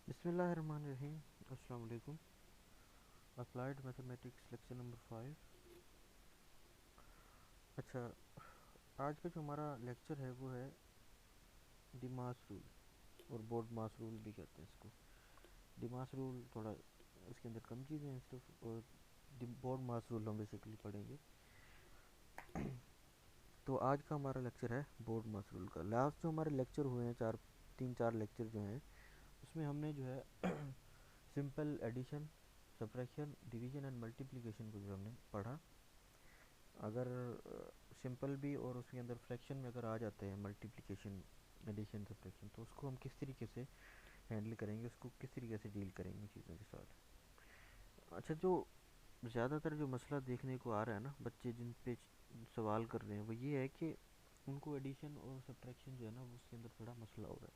बिस्मिल्लाहिर्रहमानिर्रहीम। अस्सलाम वालेकुम। Applied mathematics lecture number 5। अच्छा, आज का जो हमारा लेक्चर है वो है डिमास रूल, और बोर्ड मास रूल भी कहते हैं इसको। डिमास रूल थोड़ा इसके अंदर कम चीज़ें हैं सिर्फ, और बोर्ड मास रूल हम बेसिकली पढ़ेंगे। तो आज का हमारा लेक्चर है बोर्ड मास रूल का। लास्ट जो हमारे लेक्चर हुए हैं, 3-4 लेक्चर जो हैं, उसमें हमने जो है simple addition, subtraction, division and multiplication को जो हमने पढ़ा। अगर सिंपल भी और उसके अंदर फ्रैक्शन में अगर आ जाते हैं मल्टीप्लिकेशन, एडिशन, सब्ट्रैक्शन, तो उसको हम किस तरीके से हैंडल करेंगे, उसको किस तरीके से डील करेंगे चीज़ों के साथ। अच्छा, जो ज़्यादातर जो मसला देखने को आ रहा है ना, बच्चे जिन पे सवाल कर रहे हैं, वो ये है कि उनको एडिशन और सब्ट्रैक्शन जो है ना, वो उसके अंदर थोड़ा मसला हो रहा है।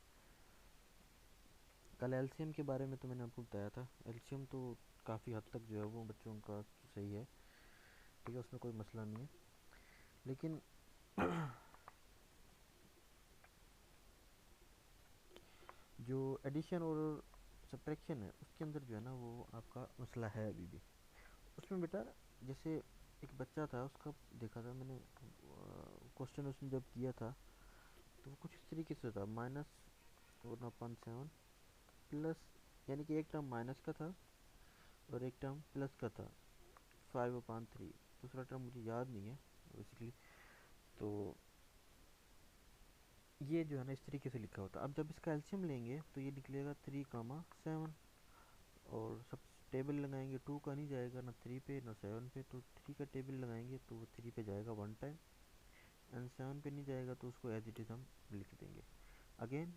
कल एलसीएम के बारे में तो मैंने आपको बताया था। एलसीएम तो काफ़ी हद तक जो है वो बच्चों का सही है, ठीक है, उसमें कोई मसला नहीं है। लेकिन जो एडिशन और सब्ट्रैक्शन है, उसके अंदर जो है ना वो आपका मसला है अभी भी। उसमें बेटा, जैसे एक बच्चा था, उसका देखा था मैंने, क्वेश्चन उसने जब किया था तो वो कुछ इस तरीके से था, -1/7 प्लस, यानी कि एक टर्म माइनस का था और एक टर्म प्लस का था, 5/3। दूसरा टर्म मुझे याद नहीं है बेसिकली। तो ये जो है ना इस तरीके से लिखा होता है। अब जब इसका एल्शियम लेंगे तो ये निकलेगा 3,7, और सब टेबल लगाएंगे, 2 का नहीं जाएगा ना 3 पे ना 7 पे, तो 3 का टेबल लगाएंगे तो वो 3 पे जाएगा 1 टाइम, एंड 7 पे नहीं जाएगा तो उसको एज इट इज़ हम लिख देंगे। अगेन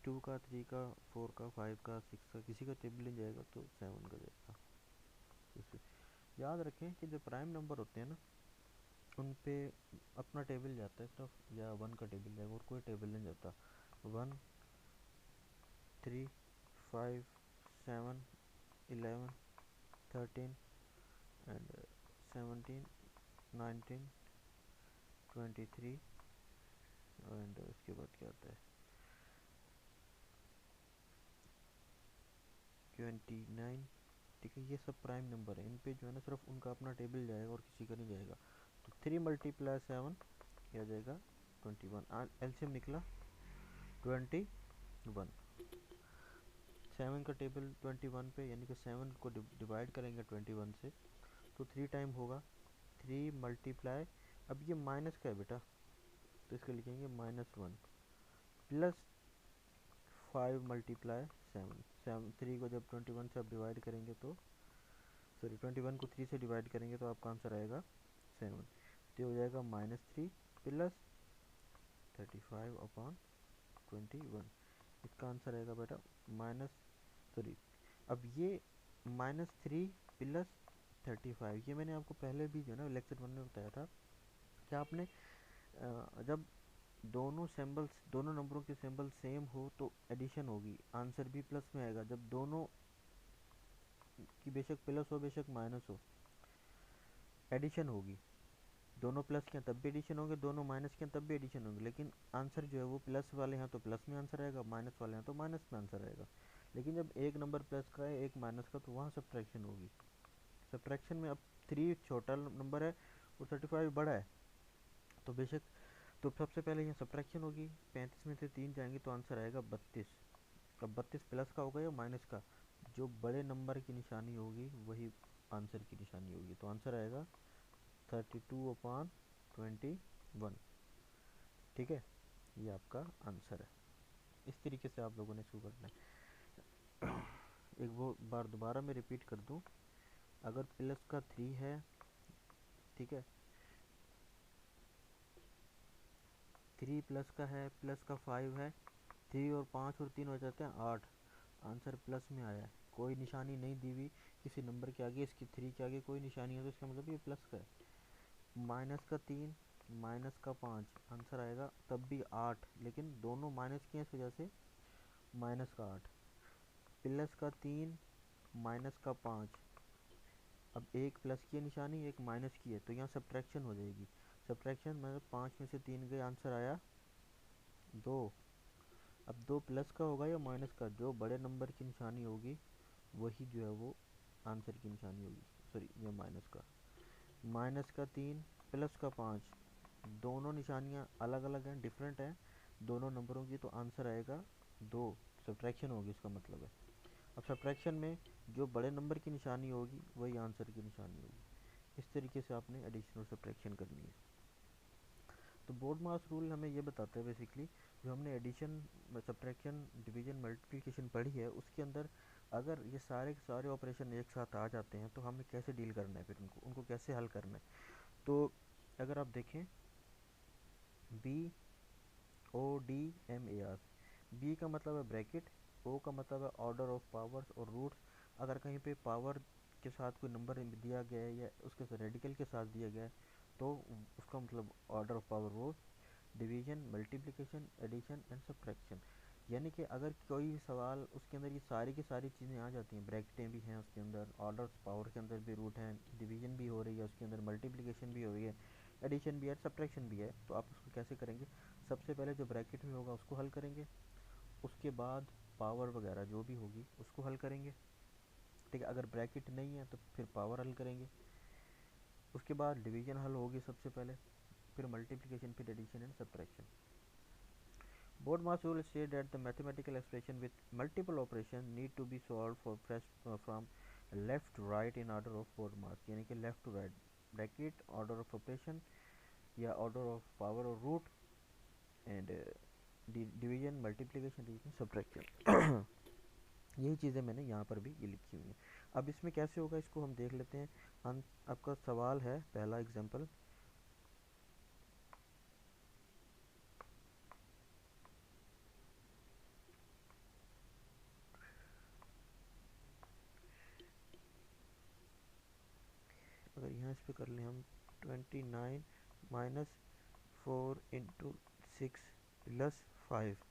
2 का, 3 का, 4 का, 5 का, 6 का, किसी का टेबल नहीं जाएगा तो 7 का जाएगा। जैसे याद रखें कि जो प्राइम नंबर होते हैं ना, उन पे अपना टेबल जाता है सिर्फ, या 1 का टेबल जाएगा और कोई टेबल नहीं जाता। 1, 3, 5, 7, 11, 13 एंड 17, 19, 23, एंड उसके बाद क्या आता है 29। ठीक है, ये सब प्राइम नंबर है। इन पे जो है ना सिर्फ उनका अपना टेबल जाएगा और किसी का नहीं जाएगा। तो 3 × 7 क्या जाएगा 21। एलसीएम निकला 21। 7 का टेबल 21 पे, यानी कि 7 को डिवाइड करेंगे 21 से तो 3 टाइम होगा। 3 × अब ये माइनस का है बेटा, तो इसको लिखेंगे -1 प्लस 5 × 7। 3 को जब 21 से आप डिवाइड करेंगे तो, सॉरी, 21 को 3 से डिवाइड करेंगे तो आपका आंसर आएगा 7। तो हो जाएगा -3 प्लस 35/21। इसका आंसर आएगा बेटा माइनस, सॉरी, अब ये -3 प्लस 35, ये मैंने आपको पहले भी जो है ना लेक्चर 1 में बताया था कि आपने जब दोनों नंबरों के सिंबल सेम हो तो एडिशन होगी, आंसर भी प्लस में आएगा। जब दोनों की बेशक प्लस हो बेशक माइनस हो, एडिशन होगी। दोनों प्लस के हैं तब भी एडिशन होंगे, दोनों माइनस के हैं तब भी एडिशन होंगे, लेकिन आंसर जो है वो प्लस वाले हैं तो प्लस में आंसर आएगा, माइनस वाले हैं तो माइनस में आंसर आएगा। लेकिन जब एक नंबर प्लस का है एक माइनस का, तो वहाँ सब्ट्रैक्शन होगी। सब्ट्रैक्शन में अब 3 छोटा नंबर है और 35 बड़ा है, तो बेशक, तो सबसे पहले यहाँ सब्ट्रैक्शन होगी। 35 में से 3 जाएंगे तो आंसर आएगा 32। अब 32 प्लस का होगा या माइनस का, जो बड़े नंबर की निशानी होगी वही आंसर की निशानी होगी, तो आंसर आएगा 32/21। ठीक है, ये आपका आंसर है। इस तरीके से आप लोगों ने इसको करना है। एक वो बार दोबारा मैं रिपीट कर दूं, अगर प्लस का 3 है, ठीक है, 3 प्लस का है, प्लस का 5 है, 3 और 5 और 3 हो जाते हैं 8, आंसर प्लस में आया है, कोई निशानी नहीं दी हुई किसी नंबर के आगे, इसकी 3 के आगे कोई निशानी है तो इसका मतलब ये प्लस का है। माइनस का 3, माइनस का 5, आंसर आएगा तब भी 8, लेकिन दोनों माइनस की हैं इस वजह से माइनस का 8। प्लस का 3, माइनस का 5, अब एक प्लस की है निशानी, एक माइनस की है, तो यहाँ सब्ट्रैक्शन हो जाएगी। सब्ट्रैक्शन मतलब 5 में से 3 गए, आंसर आया 2। अब दो प्लस का होगा या माइनस का, जो बड़े नंबर की निशानी होगी वही जो है वो आंसर की निशानी होगी। सॉरी, ये माइनस का, माइनस का 3 प्लस का 5, दोनों निशानियाँ अलग अलग हैं, डिफरेंट हैं दोनों नंबरों की, तो आंसर आएगा 2। सब्ट्रैक्शन होगी इसका मतलब है। अब सब्ट्रैक्शन में जो बड़े नंबर की निशानी होगी वही आंसर की निशानी होगी। इस तरीके से आपने एडिशन और सब्ट्रैक्शन करनी है। तो बोर्ड मास रूल हमें ये बताता है बेसिकली, जो हमने एडिशन, सब्ट्रैक्शन, डिवीजन, मल्टीप्लिकेशन पढ़ी है उसके अंदर अगर ये सारे के सारे ऑपरेशन एक साथ आ जाते हैं तो हमें कैसे डील करना है, फिर उनको कैसे हल करना है। तो अगर आप देखें, B O D M A R, B का मतलब है ब्रैकेट, ओ का मतलब है ऑर्डर ऑफ पावर्स और रूट्स। अगर कहीं पे पावर के साथ कोई नंबर दिया गया है या उसके साथ रेडिकल के साथ दिया गया है तो उसका मतलब ऑर्डर ऑफ पावर वो। Division, multiplication, addition and subtraction, यानी कि अगर कोई भी सवाल उसके अंदर ये सारी की सारी चीज़ें आ जाती हैं, ब्रैकेटें भी हैं उसके अंदर, ऑर्डर पावर के अंदर भी रूट हैं, डिवीजन भी हो रही है उसके अंदर, मल्टीप्लिकेशन भी हो रही है, एडिशन भी है, सब्ट्रैक्शन भी है, तो आप उसको कैसे करेंगे। सबसे पहले जो ब्रैकेट में होगा उसको हल करेंगे, उसके बाद पावर वगैरह जो भी होगी उसको हल करेंगे। ठीक है, अगर ब्रैकेट नहीं है तो फिर पावर हल करेंगे, उसके बाद डिवीजन हल होगी सबसे पहले, फिर मल्टीप्लिकेशन, फिर addition and subtraction. Board mass rule state that the mathematical expression with multiple operations need to be solved for fresh from left to right in order of board mass, यानी कि left to right, bracket, order of operation या order of power और root, and division, multiplication, addition, subtraction. यही चीज़ें मैंने यहाँ पर भी ये लिखी हुई हैं। अब इसमें कैसे होगा इसको हम देख लेते हैं। आपका सवाल है पहला एग्जाम्पल, अगर यहाँ इस पे कर लें हम 29 माइनस 4 इंटू 6 प्लस 5।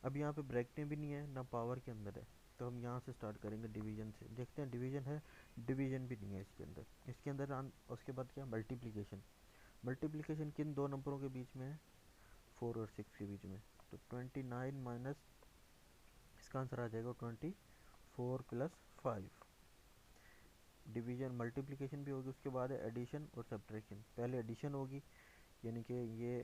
अब यहाँ पे ब्रैकेटें भी नहीं है ना पावर के अंदर है, तो हम यहाँ से स्टार्ट करेंगे डिवीजन से, देखते हैं डिवीजन है, डिवीजन भी नहीं है इसके अंदर। इसके अंदर उसके बाद क्या, मल्टीप्लिकेशन, मल्टीप्लिकेशन किन दो नंबरों के बीच में है, 4 और 6 के बीच में। तो 29 माइनस, इसका आंसर आ जाएगा 24 प्लस 5। डिवीजन, मल्टीप्लिकेशन भी होगी, उसके बाद है एडिशन और सब्ट्रैक्शन। पहले एडिशन होगी, यानी कि ये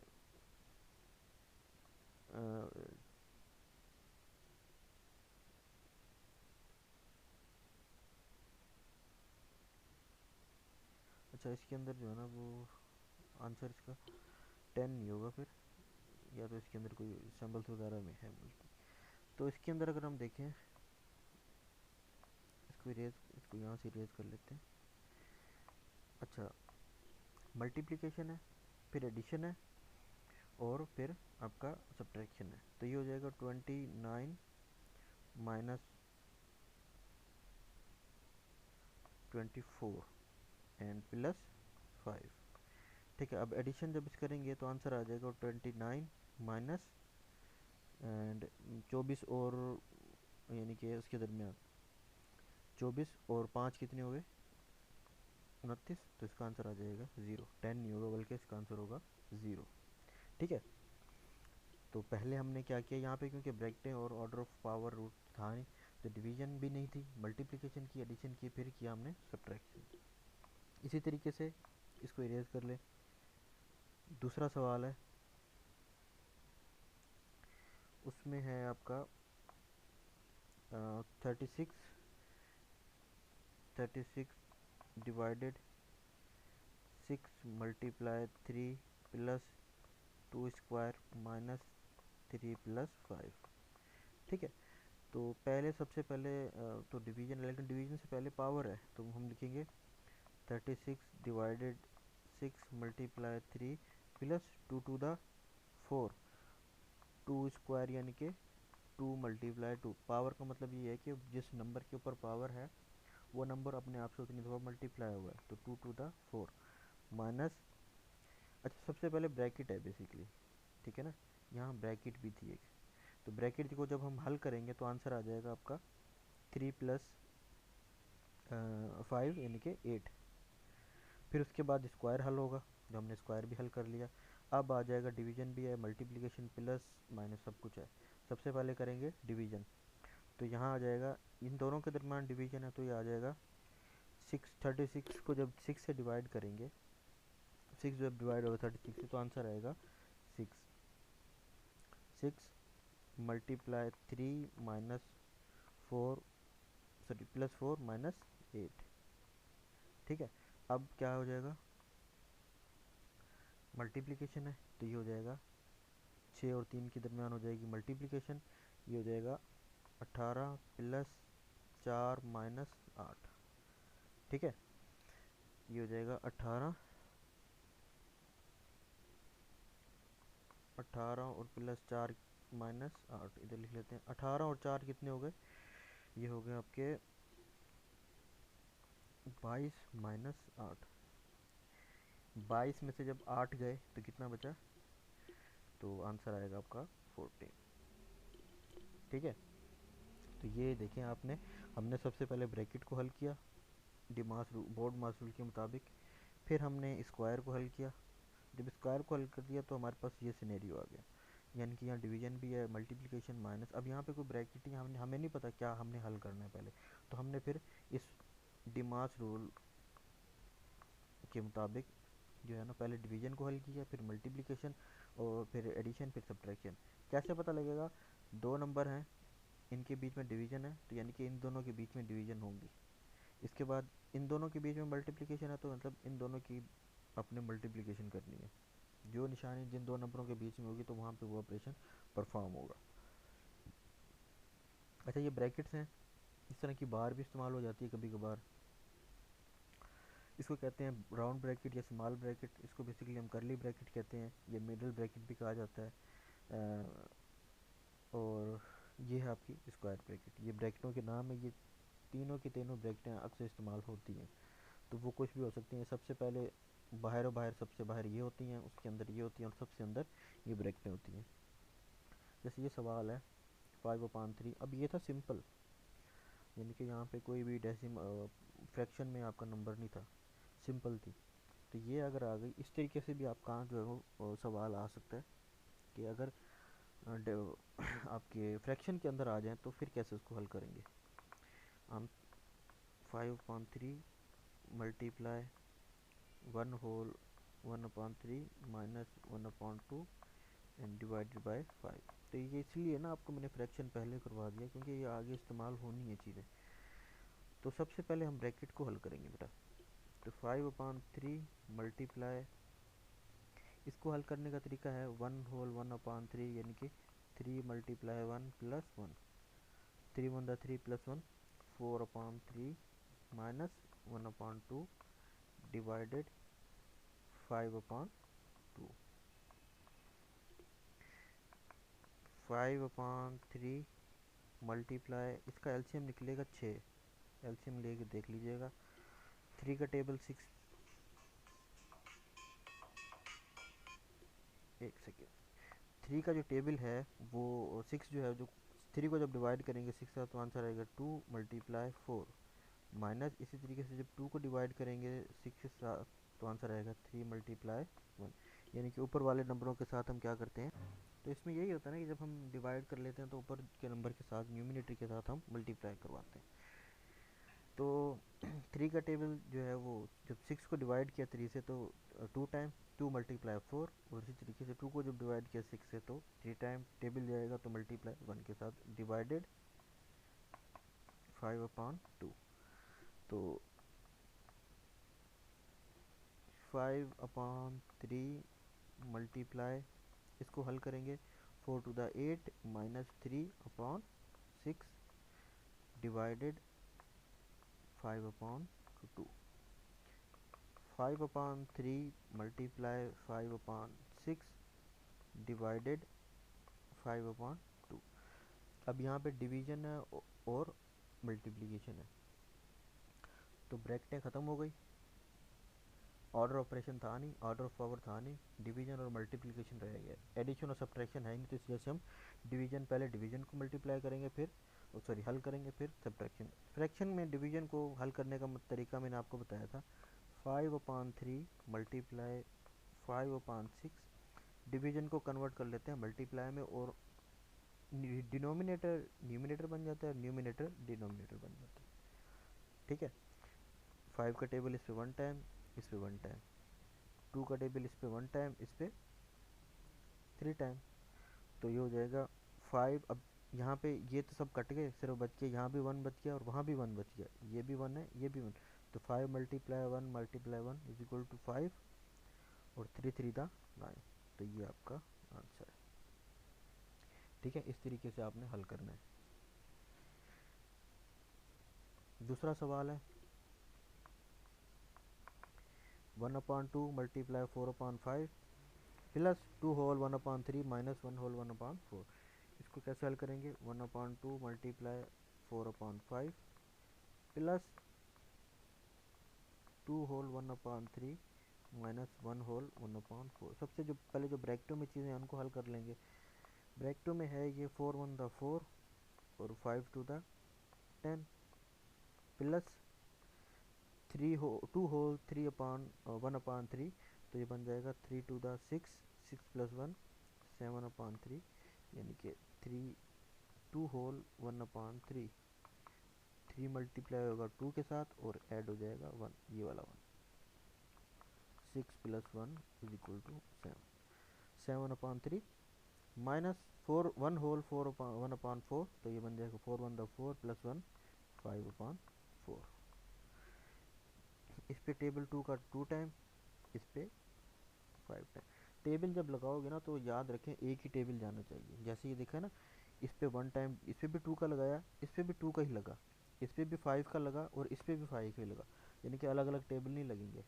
अच्छा इसके अंदर जो है ना वो आंसर इसका 10 नहीं होगा फिर, या तो इसके अंदर कोई सिंबल्स वगैरह में है गलती। तो इसके अंदर अगर हम देखें, इसको इरेज, इसको यहाँ से इरेज कर लेते हैं। अच्छा, मल्टीप्लिकेशन है, फिर एडिशन है और फिर आपका सब्ट्रैक्शन है, तो ये हो जाएगा 29 माइनस 24 एंड प्लस 5। ठीक है, अब एडिशन जब इस करेंगे तो आंसर आ जाएगा 29 माइनस एंड 24 और, यानी कि उसके दरमियान 24 और 5 कितने हो गए, 29, तो इसका आंसर आ जाएगा 0, 10 नहीं होगा बल्कि इसका आंसर होगा 0। ठीक है, तो पहले हमने क्या किया यहाँ पे, क्योंकि ब्रैकेटें और ऑर्डर ऑफ पावर रूट था नहीं, तो डिवीजन भी नहीं थी, मल्टीप्लिकेशन की, एडिशन की, फिर किया हमने सब्ट्रैक्शन। इसी तरीके से इसको इरेज कर ले। दूसरा सवाल है, उसमें है आपका 36, 36 divided 6 multiply 3 plus 2 square minus 3 plus 5। ठीक है, तो पहले सबसे पहले तो डिवीजन, लेकिन डिवीजन से पहले पावर है, तो हम लिखेंगे 36 divided 6 multiply 3 plus 2 to the 4, 2 square यानी कि 2 मल्टीप्लाई 2। पावर का मतलब ये है कि जिस नंबर के ऊपर पावर है वो नंबर अपने आप से उतनी दफ़ा मल्टीप्लाई हुआ है, तो 2 टू द 4 माइनस। अच्छा सबसे पहले ब्रैकेट है बेसिकली, ठीक है ना, यहाँ ब्रैकेट भी थी एक, तो ब्रैकेट को जब हम हल करेंगे तो आंसर आ जाएगा आपका 3 प्लस 5 यानी कि 8। फिर उसके बाद स्क्वायर हल होगा, जो हमने स्क्वायर भी हल कर लिया। अब आ जाएगा डिवीजन भी है, मल्टीप्लिकेशन प्लस माइनस सब कुछ है, सबसे पहले करेंगे डिवीजन, तो यहाँ आ जाएगा, इन दोनों के दरम्यान डिवीजन है तो ये आ जाएगा 636 को जब 6 से डिवाइड करेंगे, 6 जब डिवाइड होगा 36 से तो आंसर आएगा 6। 6 multiply 3 minus 4, sorry plus 4 minus 8। ठीक है, अब क्या हो जाएगा, मल्टीप्लिकेशन है तो ये हो जाएगा 6 और 3 के दरमियान हो जाएगी मल्टीप्लिकेशन, ये हो जाएगा 18 प्लस 4 माइनस 8। ठीक है, ये हो जाएगा 18, 18 और प्लस 4 माइनस 8, इधर लिख लेते हैं। 18 और 4 कितने हो गए, ये हो गए आपके 22 माइनस 8। 22 में से जब 8 गए तो कितना बचा, तो आंसर आएगा आपका 14। ठीक है, तो ये देखें आपने, हमने सबसे पहले ब्रैकेट को हल किया डिमास रूल, बोर्ड मास रूल के मुताबिक, फिर हमने स्क्वायर को हल किया। जब स्क्वायर को हल कर दिया तो हमारे पास ये सिनेरियो आ गया, यानी कि यहाँ डिवीजन भी है, मल्टीप्लिकेशन माइनस, अब यहाँ पे कोई ब्रैकेट ही हमने, हमें नहीं पता क्या हमने हल करना है पहले, तो हमने फिर इस डिमास रूल के मुताबिक जो है ना, पहले डिवीजन को हल किया, फिर मल्टीप्लिकेशन, और फिर एडिशन, फिर सब्ट्रैक्शन। कैसे पता लगेगा, दो नंबर हैं, इनके बीच में डिवीजन है तो यानी कि इन दोनों के बीच में डिवीजन होंगी। इसके बाद इन दोनों के बीच में मल्टीप्लिकेशन है तो मतलब इन दोनों की अपने मल्टीप्लिकेशन करनी है, जो निशानी जिन दो नंबरों के बीच में होगी तो वहाँ पे वो ऑपरेशन परफॉर्म होगा। अच्छा, ये ब्रैकेट्स हैं, इस तरह की बार भी इस्तेमाल हो जाती है कभी कभार, इसको कहते हैं राउंड ब्रैकेट या स्मॉल ब्रैकेट, इसको बेसिकली हम करली ब्रैकेट कहते हैं, ये मिडल ब्रैकेट भी कहा जाता है। और ये है आपकी स्क्वायर ब्रैकेट, ये ब्रैकेटों के नाम है, ये तीनों की तीनों ब्रैकेटें अक्सर इस्तेमाल होती हैं, तो वो कुछ भी हो सकती हैं। सबसे पहले बाहर बाहर, सबसे बाहर ये होती हैं, उसके अंदर ये होती हैं, और सबसे अंदर ये ब्रैकेटें होती हैं। जैसे ये सवाल है 5/3, अब ये था सिंपल, यानी कि यहाँ पे कोई भी डेसिम फ्रैक्शन में आपका नंबर नहीं था, सिंपल थी, तो ये अगर आ गई, इस तरीके से भी आपका जो है वो सवाल आ सकता है कि अगर आपके फ्रैक्शन के अंदर आ जाए तो फिर कैसे उसको हल करेंगे। हम 5/3 multiply 1/3 minus 1/2 and divided by 5, तो ये इसलिए ना आपको मैंने फ्रैक्शन पहले करवा दिया क्योंकि ये आगे इस्तेमाल होनी है चीज़ें। तो सबसे पहले हम ब्रैकेट को हल करेंगे बेटा, तो 5/3 मल्टीप्लाई, इसको हल करने का तरीका है 1/3 यानी कि 3 multiply 1 plus 1, 3 × 3 plus 1, 4/3 minus 1/2 divided 5/2। 5/3 multiply, इसका एलसीएम निकलेगा 6, एलसीएम लेके देख लीजिएगा। 3 का टेबल 6, एक सेकेंड, 3 का जो टेबल है वो 6 जो है, जो 3 को जब डिवाइड करेंगे 6 का तो आंसर आएगा 2 मल्टीप्लाई 4, माइनस इसी तरीके से जब 2 को डिवाइड करेंगे 6 के साथ तो आंसर आएगा 3 मल्टीप्लाई 1, यानी कि ऊपर वाले नंबरों के साथ हम क्या करते हैं, तो इसमें यही होता है ना कि जब हम डिवाइड कर लेते हैं तो ऊपर के नंबर के साथ न्यूमिनेटर के साथ हम मल्टीप्लाई करवाते हैं। तो 3 का टेबल जो है वो जब 6 को डिवाइड किया 3 से तो 2 टाइम, 2 मल्टीप्लाई 4, और इसी तरीके से 2 को जब डिवाइड किया 6 से तो 3 टाइम टेबल जाएगा तो मल्टीप्लाई 1 के साथ डिवाइडेड 5/2। तो 5/3 मल्टीप्लाई, इसको हल करेंगे 4 to the 8 minus 3/6 divided 5/2। 5/3 multiply 5/6 divided 5/2। अब यहाँ पे डिवीजन है और मल्टीप्लिकेशन है, तो ब्रैकेटें ख़त्म हो गई, ऑर्डर ऑपरेशन था नहीं, ऑर्डर ऑफ पावर था नहीं, डिवीजन और मल्टीप्लिकेशन रह गया, एडिशन और सब्ट्रैक्शन है नहीं, तो इस वजह से हम डिवीजन, पहले डिवीजन को मल्टीप्लाई करेंगे, फिर सॉरी हल करेंगे, फिर सब्ट्रैक्शन। फ्रैक्शन में डिवीजन को हल करने का तरीका मैंने आपको बताया था, 5/3 मल्टीप्लाई 5/6, डिवीजन को कन्वर्ट कर लेते हैं मल्टीप्लाई में, और डिनोमिनेटर न्यूमिनेटर बन जाता है, न्यूमिनेटर डिनोमिनेटर बन जाता है। ठीक है, 5 का टेबल इस पे 1 टाइम, इस पे 1 टाइम, 2 का टेबल इस पे 1 टाइम, इस पे 3 टाइम। तो ये हो जाएगा 5। अब यहाँ पे ये तो सब कट गए, सिर्फ बच के यहाँ भी 1 बच गया और वहाँ भी 1 बच गया, ये भी 1 है, ये भी 1। तो 5 multiply 1 multiply 1 is equal to 5 और 3 3 दा 9। तो ये आपका आंसर है। ठीक है, इस तरीके से आपने हल करना है। दूसरा सवाल है 1/2 multiply 4/5 plus 2 whole 1/3 minus 1 whole 1/4। इसको कैसे हल करेंगे? 1/2 multiply 4/5 plus 2 whole 1/3 minus 1 whole 1/4। सबसे जो पहले जो ब्रैकेटों में चीज़ें हैं उनको हल कर लेंगे। ब्रैकेटों में है ये 4 1 द 4 और 5 2 द 10 प्लस 2 होल 1/3। तो ये बन जाएगा 3 2 द 6, 6 प्लस 1 7/3, यानी कि 2 होल 1/3। 3 मल्टीप्लाई होगा 2 के साथ और ऐड हो जाएगा 1, ये वाला 1। 6 plus 1 is equal to 7, 7/3 minus 4 1 whole 1/4। तो ये बन जाएगा 4 1 द 4 प्लस 1 5/4। इस पे टेबल 2 का 2 टाइम, इस पे 5 टाइम। टेबल जब लगाओगे ना तो याद रखें एक ही टेबल जाना चाहिए। जैसे ये देखा है ना, इस पे 1 टाइम, इस पे भी 2 का लगाया, इस पे भी 2 का ही लगा, इस पे भी 5 का लगा और इस पे भी 5 का ही लगा, यानी कि अलग अलग टेबल नहीं लगेंगे।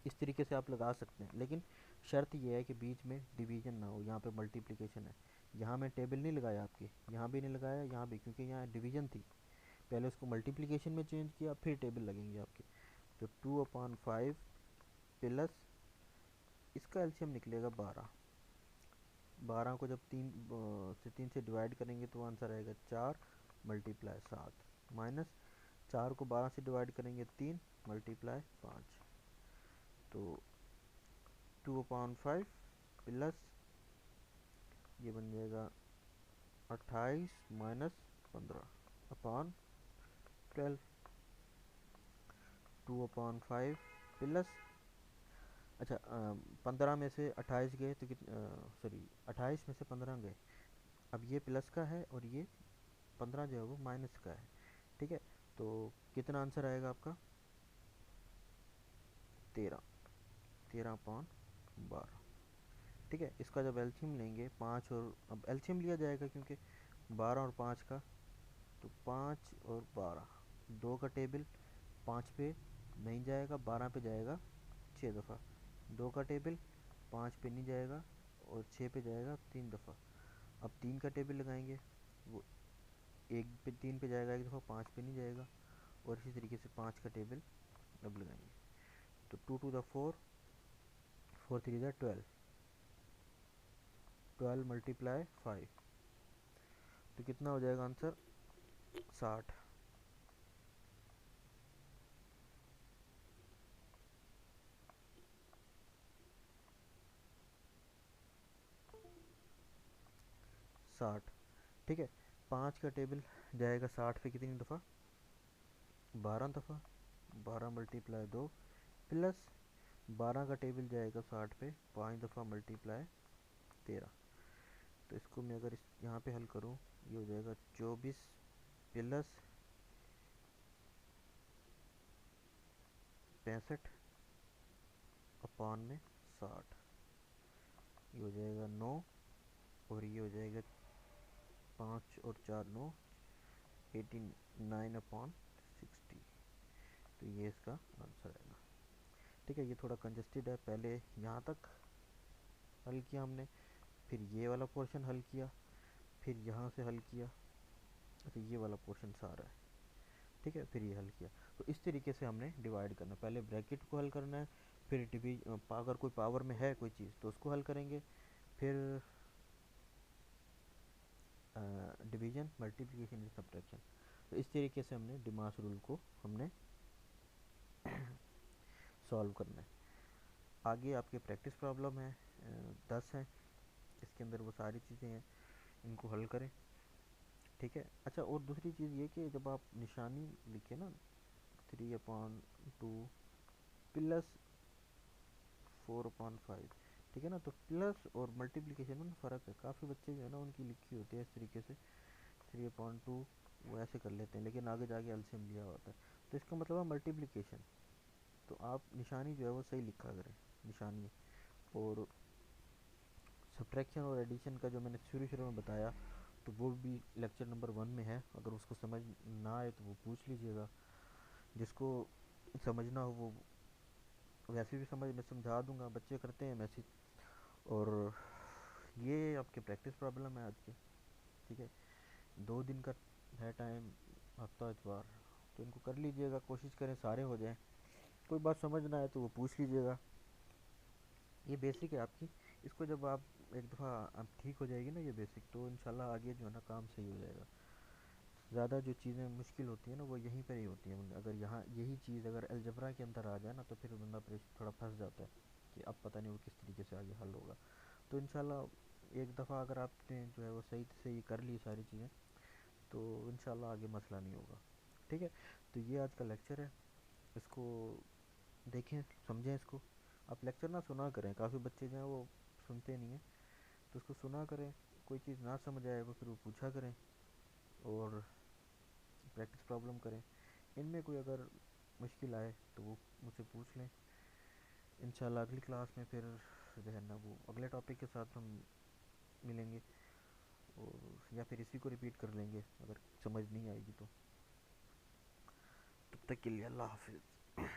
इस तरीके से आप लगा सकते हैं, लेकिन शर्त यह है कि बीच में डिवीजन ना हो। यहाँ पे मल्टीप्लिकेशन है, यहाँ मैं टेबल नहीं लगाया आपके, यहाँ भी नहीं लगाया, यहाँ भी, क्योंकि यहाँ डिवीजन थी। पहले उसको मल्टीप्लिकेशन में चेंज किया, फिर टेबल लगेंगे आपके। तो 2/5 प्लस, इसका एलसीएम निकलेगा 12। 12 को जब 3 से डिवाइड करेंगे तो आंसर आएगा 4 मल्टीप्लाई 7 माइनस 4 को 12 से डिवाइड करेंगे 3 मल्टीप्लाई 5। तो 2/5 प्लस ये बन जाएगा 28 माइनस 15/12। 2/5 प्लस, अच्छा 15 में से 28 गए तो सॉरी 28 में से 15 गए। अब ये प्लस का है और ये 15 जो है वो माइनस का है। ठीक है, तो कितना आंसर आएगा आपका? 13, 13/12। ठीक है, इसका जब एलसीएम लेंगे 5 और, अब एलसीएम लिया जाएगा क्योंकि 12 और 5 का, तो 5 और 12, 2 का टेबल 5 पे नहीं जाएगा, 12 पे जाएगा 6 दफ़ा। 2 का टेबल 5 पे नहीं जाएगा और 6 पे जाएगा 3 दफ़ा। अब 3 का टेबल लगाएंगे, वो 1 पे 3 पे जाएगा 1 दफ़ा, 5 पे नहीं जाएगा। और इसी तरीके से 5 का टेबल अब लगाएंगे। तो 2 टू द 4, 4 3 द 12, 12 मल्टीप्लाई 5। तो कितना हो जाएगा आंसर? 60। साठ। ठीक है, 5 का टेबल जाएगा 60 पे कितनी दफ़ा? 12 दफ़ा। 12 मल्टीप्लाई 2 प्लस 12 का टेबल जाएगा 60 पे 5 दफ़ा मल्टीप्लाई 13। तो इसको मैं अगर इस यहाँ पे हल करूँ, ये हो जाएगा 24 प्लस 65 अपान में 60। ये हो जाएगा 9 और ये हो जाएगा 5 और 4 9, 89/60। तो ये इसका आंसर आएगा। ठीक है, ये थोड़ा कंजस्टेड है, पहले यहाँ तक हल किया हमने, फिर ये वाला पोर्शन हल किया, फिर यहाँ से हल किया, अच्छा ये वाला पोर्शन सारा है। ठीक है, फिर ये हल किया। तो इस तरीके से हमने डिवाइड करना, पहले ब्रैकेट को हल करना है, फिर अगर कोई पावर में है कोई चीज़ तो उसको हल करेंगे, फिर डिवीजन मल्टीप्लिकेशन सब्ट्रैक्शन। तो इस तरीके से हमने डिमास रूल को हमने सॉल्व करना है। आगे आपके प्रैक्टिस प्रॉब्लम है 10 है, इसके अंदर वो सारी चीज़ें हैं। इनको हल करें। ठीक है। अच्छा, और दूसरी चीज़ ये कि जब आप निशानी लिखे ना, 3/2 प्लस 4/5, ठीक है ना, तो प्लस और मल्टीप्लिकेशन में फ़र्क है। काफ़ी बच्चे जो है ना उनकी लिखी होती है इस तरीके से, 3/2 वो ऐसे कर लेते हैं, लेकिन आगे जाके एलसीएम लिया होता है। तो इसका मतलब है मल्टीप्लिकेशन। तो आप निशानी जो है वो सही लिखा करें, निशानी। और सब्ट्रैक्शन और एडिशन का जो मैंने शुरू शुरू में बताया, तो वो भी लेक्चर नंबर 1 में है। अगर उसको समझ ना आए तो वो पूछ लीजिएगा। जिसको समझना हो वो वैसे भी समझ मैं समझा दूंगा, बच्चे करते हैं मैसेज। और ये आपके प्रैक्टिस प्रॉब्लम है आज के। ठीक है, 2 दिन का है टाइम, हफ्ता इतवार, तो इनको कर लीजिएगा, कोशिश करें सारे हो जाएं। कोई बात समझ ना आए तो वो पूछ लीजिएगा। ये बेसिक है आपकी। इसको जब आप एक दफ़ा आप ठीक हो जाएगी ना ये बेसिक, तो इंशाल्लाह आगे जो है ना काम सही हो जाएगा। ज़्यादा जो चीज़ें मुश्किल होती है ना वो यहीं पर ही होती हैं। अगर यहाँ यही चीज़ अगर अलजबरा के अंदर आ जाए ना, तो फिर बंदा थोड़ा फंस जाता है कि अब पता नहीं वो किस तरीके से आगे हल होगा। तो इंशाल्लाह एक दफ़ा अगर आपने जो है वो सही से ये कर ली सारी चीज़ें, तो इंशाल्लाह आगे मसला नहीं होगा। ठीक है। तो ये आज का लेक्चर है, इसको देखें, समझें इसको। आप लेक्चर ना सुना करें, काफ़ी बच्चे जो हैं वो सुनते नहीं हैं, तो उसको सुना करें। कोई चीज़ ना समझ आए तो फिर वो पूछा करें, और प्रैक्टिस प्रॉब्लम करें। इनमें कोई अगर मुश्किल आए तो वो मुझसे पूछ लें। इंशाल्लाह अगली क्लास में फिर जो है ना वो अगले टॉपिक के साथ हम मिलेंगे, और या फिर इसी को रिपीट कर लेंगे अगर समझ नहीं आएगी तो। तब तक के लिए अल्लाह हाफिज़।